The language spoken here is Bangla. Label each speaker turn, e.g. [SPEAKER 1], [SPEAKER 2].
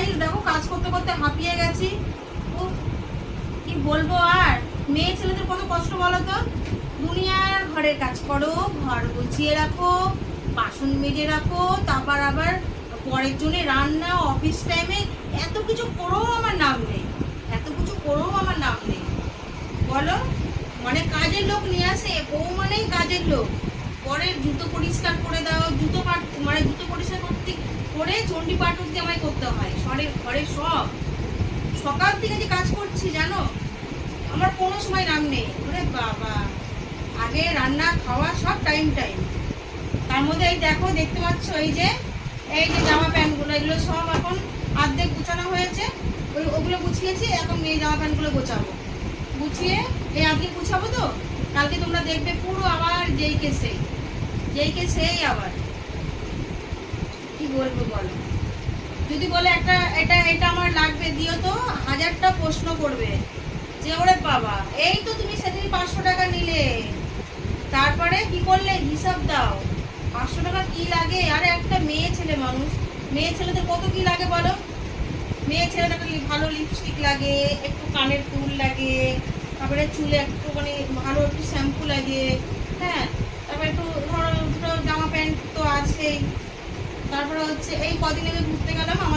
[SPEAKER 1] গাইস দেখো কাজ করতে করতে হাঁপিয়ে গেছি। কি বলবো আর, মেয়ে ছেলেদের কত কষ্ট বলো তো। দুনিয়ার ঘরের কাজ করো, ঘর গুছিয়ে রাখো, বাসন মেজে রাখো, তারপর আবার পরের জন্য রান্না, অফিস টাইমে এত কিছু করেও আমার নাম নেই, এত কিছু করেও আমার নাম নেই বলো। মানে কাজের লোক নিয়ে আসে, বউ মানেই কাজের লোক। পরে জুতো পরিষ্কার করে দাও, জুতো পরিষ্কার করতে করে চণ্ডী পাঠ অব্দি আমায় করতে হয়। ঘরে সব সকাল থেকে যে কাজ করছি জানো, আমার কোনো সময় নাম নেই। ওরে বাবা, আগে রান্না খাওয়া সব টাইম টাইম। তার মধ্যে এই দেখো, দেখতে পাচ্ছ এই যে জামা প্যান্টগুলো, এগুলো সব এখন অর্ধেক গুছানো হয়েছে। ওগুলো গুছিয়েছি, এখন মেয়ে জামা প্যান্টগুলো গোছাবো। গুছিয়ে এই আজকে গুছাবো তো, কালকে তোমরা দেখবে পুরো আবার যেই কে সেই আবার। কি বলবো বলো, যদি বলে একটা এটা আমার লাগবে দিও তো, 1000টা প্রশ্ন করবে যে ওরে বাবা, এই তো তুমি সেদিন 500 টাকা নিলে, তারপরে কি করলে হিসাব দাও। 500 টাকা কি লাগে? আরে একটা মেয়ে ছেলে মানুষ, মেয়ে ছেলেদের কত কি লাগে বলো। মেয়ে ছেলেদের ভালো লিপস্টিক লাগে, একটু কানের ফুল লাগে, তারপরে চুলে একটু মানে ভালো একটু শ্যাম্পু লাগে, হ্যাঁ, তারপরে একটু ধরো জামা প্যান্ট তো আছেই। তারপরে হচ্ছে এই কদিন আগে ঘুরতে গেলাম।